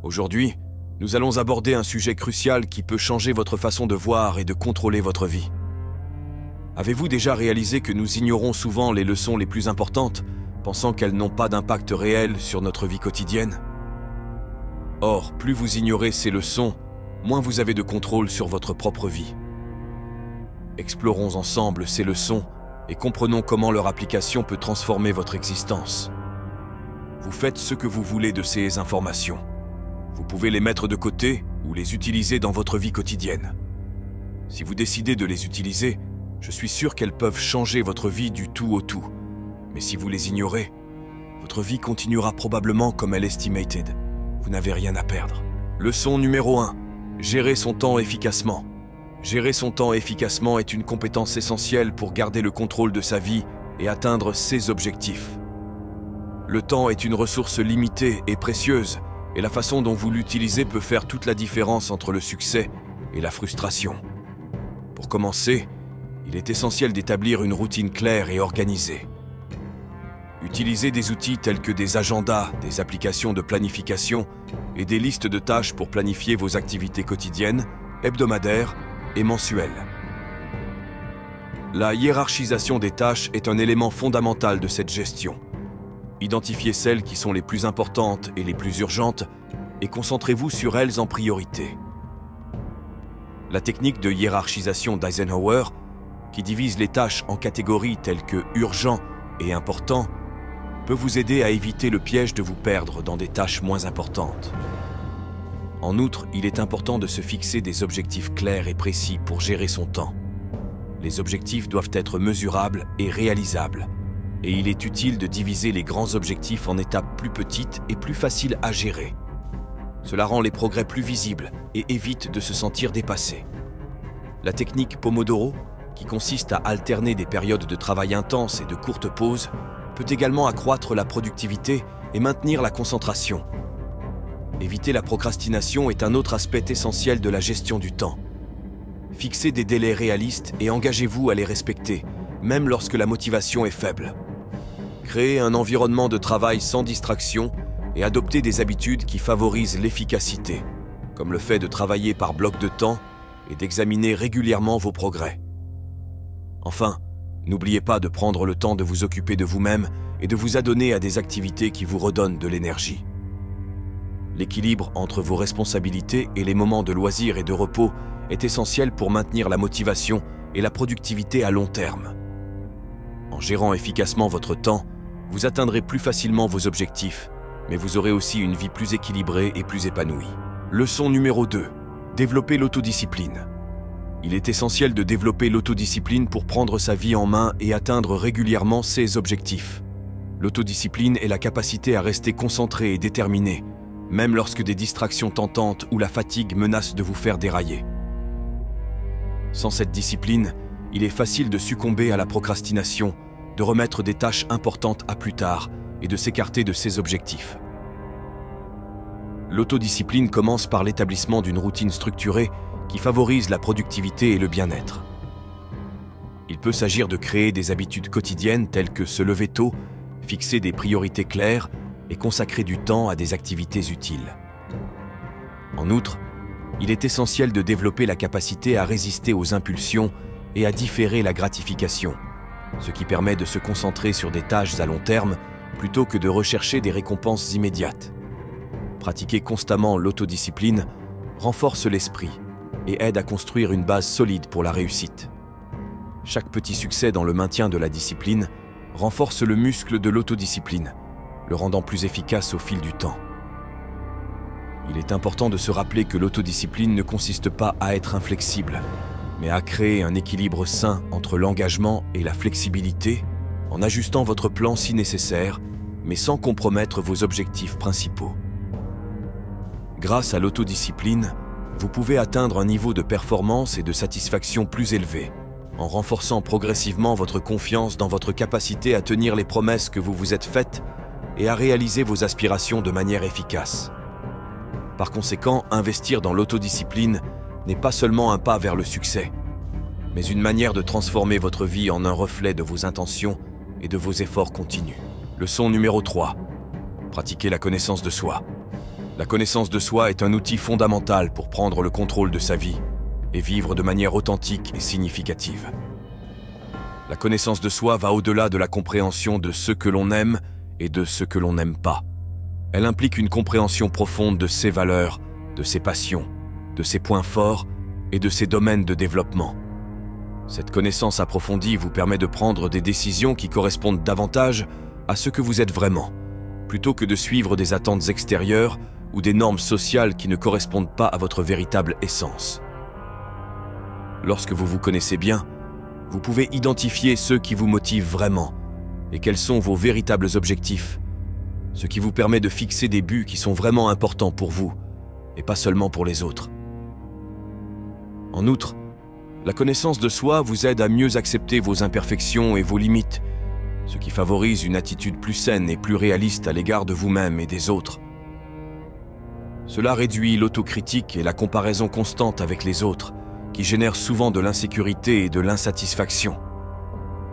Aujourd'hui, nous allons aborder un sujet crucial qui peut changer votre façon de voir et de contrôler votre vie. Avez-vous déjà réalisé que nous ignorons souvent les leçons les plus importantes, pensant qu'elles n'ont pas d'impact réel sur notre vie quotidienne? Or, plus vous ignorez ces leçons, moins vous avez de contrôle sur votre propre vie. Explorons ensemble ces leçons et comprenons comment leur application peut transformer votre existence. Vous faites ce que vous voulez de ces informations. Vous pouvez les mettre de côté ou les utiliser dans votre vie quotidienne. Si vous décidez de les utiliser, je suis sûr qu'elles peuvent changer votre vie du tout au tout. Mais si vous les ignorez, votre vie continuera probablement comme elle estimated. Vous n'avez rien à perdre. Leçon numéro 1. Gérer son temps efficacement. Gérer son temps efficacement est une compétence essentielle pour garder le contrôle de sa vie et atteindre ses objectifs. Le temps est une ressource limitée et précieuse, et la façon dont vous l'utilisez peut faire toute la différence entre le succès et la frustration. Pour commencer, il est essentiel d'établir une routine claire et organisée. Utilisez des outils tels que des agendas, des applications de planification et des listes de tâches pour planifier vos activités quotidiennes, hebdomadaires et mensuelles. La hiérarchisation des tâches est un élément fondamental de cette gestion. Identifiez celles qui sont les plus importantes et les plus urgentes et concentrez-vous sur elles en priorité. La technique de hiérarchisation d'Eisenhower, qui divise les tâches en catégories telles que urgent et important, peut vous aider à éviter le piège de vous perdre dans des tâches moins importantes. En outre, il est important de se fixer des objectifs clairs et précis pour gérer son temps. Les objectifs doivent être mesurables et réalisables, et il est utile de diviser les grands objectifs en étapes plus petites et plus faciles à gérer. Cela rend les progrès plus visibles et évite de se sentir dépassé. La technique Pomodoro, qui consiste à alterner des périodes de travail intenses et de courtes pauses, peut également accroître la productivité et maintenir la concentration. Éviter la procrastination est un autre aspect essentiel de la gestion du temps. Fixez des délais réalistes et engagez-vous à les respecter, même lorsque la motivation est faible. Créez un environnement de travail sans distraction et adoptez des habitudes qui favorisent l'efficacité, comme le fait de travailler par bloc de temps et d'examiner régulièrement vos progrès. Enfin, n'oubliez pas de prendre le temps de vous occuper de vous-même et de vous adonner à des activités qui vous redonnent de l'énergie. L'équilibre entre vos responsabilités et les moments de loisirs et de repos est essentiel pour maintenir la motivation et la productivité à long terme. En gérant efficacement votre temps, vous atteindrez plus facilement vos objectifs, mais vous aurez aussi une vie plus équilibrée et plus épanouie. Leçon numéro 2. Développer l'autodiscipline. Il est essentiel de développer l'autodiscipline pour prendre sa vie en main et atteindre régulièrement ses objectifs. L'autodiscipline est la capacité à rester concentré et déterminé, même lorsque des distractions tentantes ou la fatigue menacent de vous faire dérailler. Sans cette discipline, il est facile de succomber à la procrastination, de remettre des tâches importantes à plus tard et de s'écarter de ses objectifs. L'autodiscipline commence par l'établissement d'une routine structurée qui favorise la productivité et le bien-être. Il peut s'agir de créer des habitudes quotidiennes telles que se lever tôt, fixer des priorités claires et consacrer du temps à des activités utiles. En outre, il est essentiel de développer la capacité à résister aux impulsions et à différer la gratification, ce qui permet de se concentrer sur des tâches à long terme plutôt que de rechercher des récompenses immédiates. Pratiquer constamment l'autodiscipline renforce l'esprit et aide à construire une base solide pour la réussite. Chaque petit succès dans le maintien de la discipline renforce le muscle de l'autodiscipline, le rendant plus efficace au fil du temps. Il est important de se rappeler que l'autodiscipline ne consiste pas à être inflexible, mais à créer un équilibre sain entre l'engagement et la flexibilité, en ajustant votre plan si nécessaire, mais sans compromettre vos objectifs principaux. Grâce à l'autodiscipline, vous pouvez atteindre un niveau de performance et de satisfaction plus élevé, en renforçant progressivement votre confiance dans votre capacité à tenir les promesses que vous vous êtes faites et à réaliser vos aspirations de manière efficace. Par conséquent, investir dans l'autodiscipline n'est pas seulement un pas vers le succès, mais une manière de transformer votre vie en un reflet de vos intentions et de vos efforts continus. Leçon numéro 3. Pratiquer la connaissance de soi. La connaissance de soi est un outil fondamental pour prendre le contrôle de sa vie et vivre de manière authentique et significative. La connaissance de soi va au-delà de la compréhension de ce que l'on aime et de ce que l'on n'aime pas. Elle implique une compréhension profonde de ses valeurs, de ses passions, de ses points forts et de ses domaines de développement. Cette connaissance approfondie vous permet de prendre des décisions qui correspondent davantage à ce que vous êtes vraiment, plutôt que de suivre des attentes extérieures ou des normes sociales qui ne correspondent pas à votre véritable essence. Lorsque vous vous connaissez bien, vous pouvez identifier ceux qui vous motivent vraiment et quels sont vos véritables objectifs, ce qui vous permet de fixer des buts qui sont vraiment importants pour vous et pas seulement pour les autres. En outre, la connaissance de soi vous aide à mieux accepter vos imperfections et vos limites, ce qui favorise une attitude plus saine et plus réaliste à l'égard de vous-même et des autres. Cela réduit l'autocritique et la comparaison constante avec les autres, qui génèrent souvent de l'insécurité et de l'insatisfaction.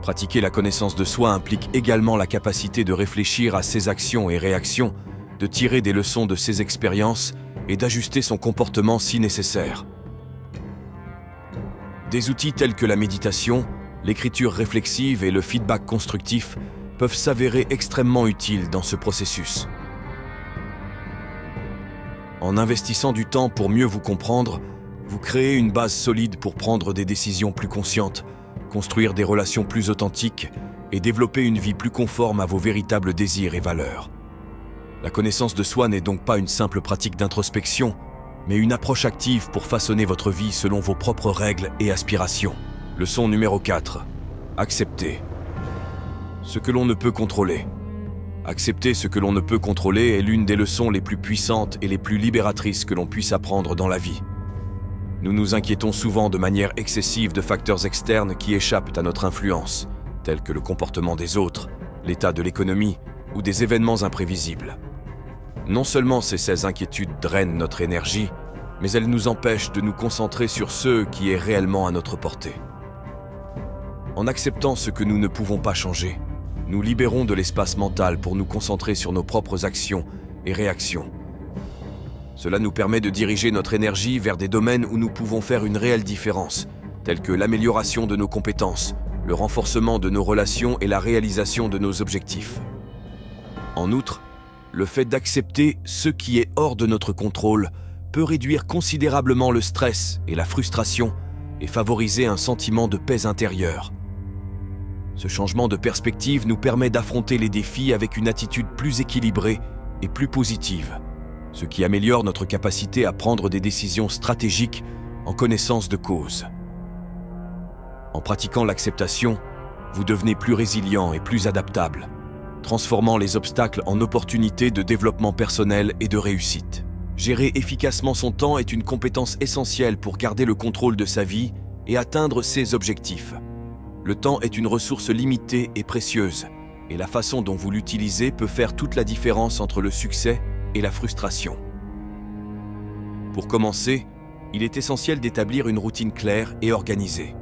Pratiquer la connaissance de soi implique également la capacité de réfléchir à ses actions et réactions, de tirer des leçons de ses expériences et d'ajuster son comportement si nécessaire. Des outils tels que la méditation, l'écriture réflexive et le feedback constructif peuvent s'avérer extrêmement utiles dans ce processus. En investissant du temps pour mieux vous comprendre, vous créez une base solide pour prendre des décisions plus conscientes, construire des relations plus authentiques et développer une vie plus conforme à vos véritables désirs et valeurs. La connaissance de soi n'est donc pas une simple pratique d'introspection, mais une approche active pour façonner votre vie selon vos propres règles et aspirations. Leçon numéro 4. Accepter ce que l'on ne peut contrôler. Accepter ce que l'on ne peut contrôler est l'une des leçons les plus puissantes et les plus libératrices que l'on puisse apprendre dans la vie. Nous nous inquiétons souvent de manière excessive de facteurs externes qui échappent à notre influence, tels que le comportement des autres, l'état de l'économie ou des événements imprévisibles. Non seulement ces inquiétudes drainent notre énergie, mais elles nous empêchent de nous concentrer sur ce qui est réellement à notre portée. En acceptant ce que nous ne pouvons pas changer, nous libérons de l'espace mental pour nous concentrer sur nos propres actions et réactions. Cela nous permet de diriger notre énergie vers des domaines où nous pouvons faire une réelle différence, tels que l'amélioration de nos compétences, le renforcement de nos relations et la réalisation de nos objectifs. En outre, le fait d'accepter ce qui est hors de notre contrôle peut réduire considérablement le stress et la frustration et favoriser un sentiment de paix intérieure. Ce changement de perspective nous permet d'affronter les défis avec une attitude plus équilibrée et plus positive, ce qui améliore notre capacité à prendre des décisions stratégiques en connaissance de cause. En pratiquant l'acceptation, vous devenez plus résilient et plus adaptable, transformant les obstacles en opportunités de développement personnel et de réussite. Gérer efficacement son temps est une compétence essentielle pour garder le contrôle de sa vie et atteindre ses objectifs. Le temps est une ressource limitée et précieuse, et la façon dont vous l'utilisez peut faire toute la différence entre le succès et la frustration. Pour commencer, il est essentiel d'établir une routine claire et organisée.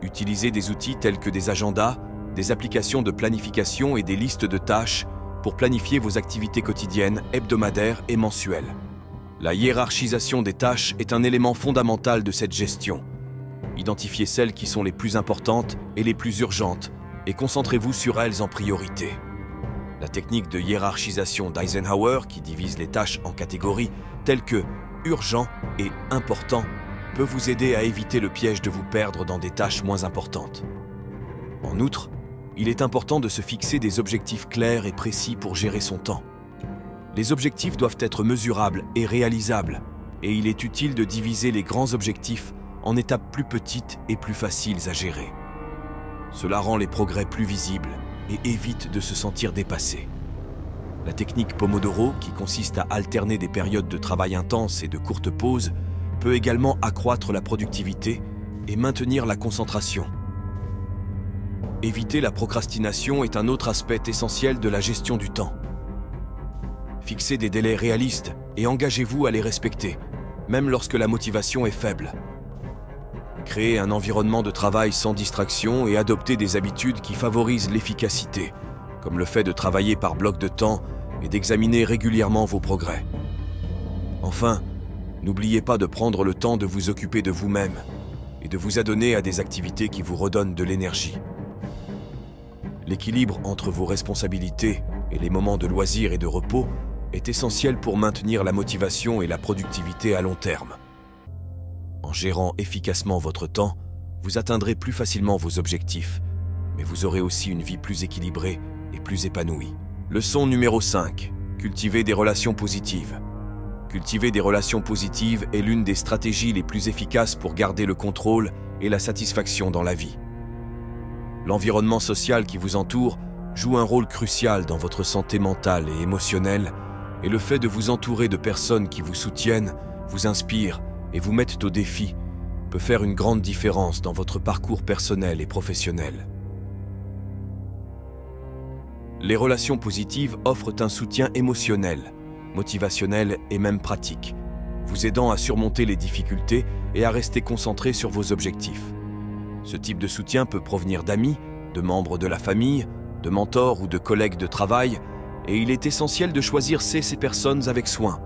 Utilisez des outils tels que des agendas, des applications de planification et des listes de tâches pour planifier vos activités quotidiennes, hebdomadaires et mensuelles. La hiérarchisation des tâches est un élément fondamental de cette gestion. Identifiez celles qui sont les plus importantes et les plus urgentes et concentrez-vous sur elles en priorité. La technique de hiérarchisation d'Eisenhower, qui divise les tâches en catégories telles que urgent et important, peut vous aider à éviter le piège de vous perdre dans des tâches moins importantes. En outre, il est important de se fixer des objectifs clairs et précis pour gérer son temps. Les objectifs doivent être mesurables et réalisables, et il est utile de diviser les grands objectifs en étapes plus petites et plus faciles à gérer. Cela rend les progrès plus visibles et évite de se sentir dépassé. La technique Pomodoro, qui consiste à alterner des périodes de travail intense et de courtes pauses, peut également accroître la productivité et maintenir la concentration. Éviter la procrastination est un autre aspect essentiel de la gestion du temps. Fixez des délais réalistes et engagez-vous à les respecter, même lorsque la motivation est faible. Créez un environnement de travail sans distraction et adoptez des habitudes qui favorisent l'efficacité, comme le fait de travailler par bloc de temps et d'examiner régulièrement vos progrès. Enfin, n'oubliez pas de prendre le temps de vous occuper de vous-même et de vous adonner à des activités qui vous redonnent de l'énergie. L'équilibre entre vos responsabilités et les moments de loisirs et de repos est essentiel pour maintenir la motivation et la productivité à long terme. En gérant efficacement votre temps, vous atteindrez plus facilement vos objectifs, mais vous aurez aussi une vie plus équilibrée et plus épanouie. Leçon numéro 5. Cultiver des relations positives. Cultiver des relations positives est l'une des stratégies les plus efficaces pour garder le contrôle et la satisfaction dans la vie. L'environnement social qui vous entoure joue un rôle crucial dans votre santé mentale et émotionnelle, et le fait de vous entourer de personnes qui vous soutiennent, vous inspirent et vous mettent au défi peut faire une grande différence dans votre parcours personnel et professionnel. Les relations positives offrent un soutien émotionnel, motivationnel et même pratique, vous aidant à surmonter les difficultés et à rester concentré sur vos objectifs. Ce type de soutien peut provenir d'amis, de membres de la famille, de mentors ou de collègues de travail, et il est essentiel de choisir ces personnes avec soin.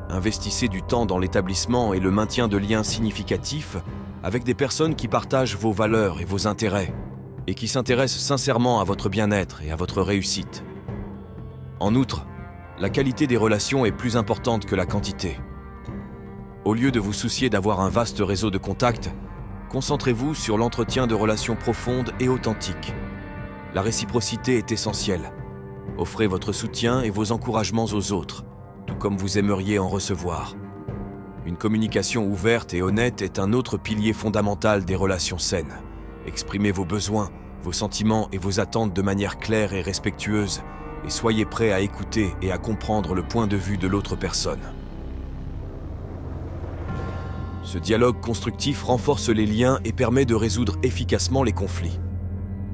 Investissez du temps dans l'établissement et le maintien de liens significatifs avec des personnes qui partagent vos valeurs et vos intérêts, et qui s'intéressent sincèrement à votre bien-être et à votre réussite. En outre, la qualité des relations est plus importante que la quantité. Au lieu de vous soucier d'avoir un vaste réseau de contacts, concentrez-vous sur l'entretien de relations profondes et authentiques. La réciprocité est essentielle. Offrez votre soutien et vos encouragements aux autres, tout comme vous aimeriez en recevoir. Une communication ouverte et honnête est un autre pilier fondamental des relations saines. Exprimez vos besoins, vos sentiments et vos attentes de manière claire et respectueuse, et soyez prêts à écouter et à comprendre le point de vue de l'autre personne. Ce dialogue constructif renforce les liens et permet de résoudre efficacement les conflits.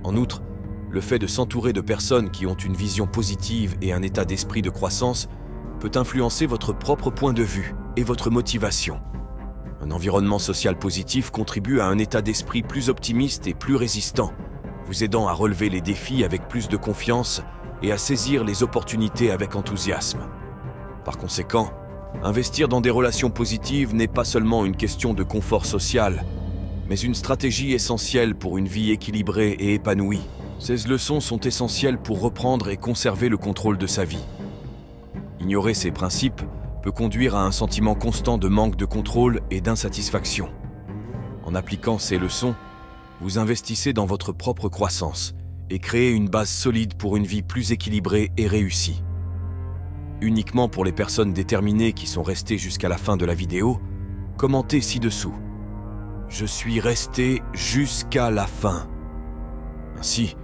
En outre, le fait de s'entourer de personnes qui ont une vision positive et un état d'esprit de croissance peut influencer votre propre point de vue et votre motivation. Un environnement social positif contribue à un état d'esprit plus optimiste et plus résistant, vous aidant à relever les défis avec plus de confiance et à saisir les opportunités avec enthousiasme. Par conséquent, investir dans des relations positives n'est pas seulement une question de confort social, mais une stratégie essentielle pour une vie équilibrée et épanouie. Ces leçons sont essentielles pour reprendre et conserver le contrôle de sa vie. Ignorer ces principes peut conduire à un sentiment constant de manque de contrôle et d'insatisfaction. En appliquant ces leçons, vous investissez dans votre propre croissance et créez une base solide pour une vie plus équilibrée et réussie. Uniquement pour les personnes déterminées qui sont restées jusqu'à la fin de la vidéo, commentez ci-dessous. Je suis resté jusqu'à la fin. Ainsi,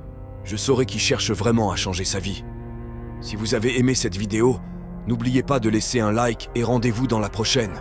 je saurai qui cherche vraiment à changer sa vie. Si vous avez aimé cette vidéo, n'oubliez pas de laisser un like et rendez-vous dans la prochaine.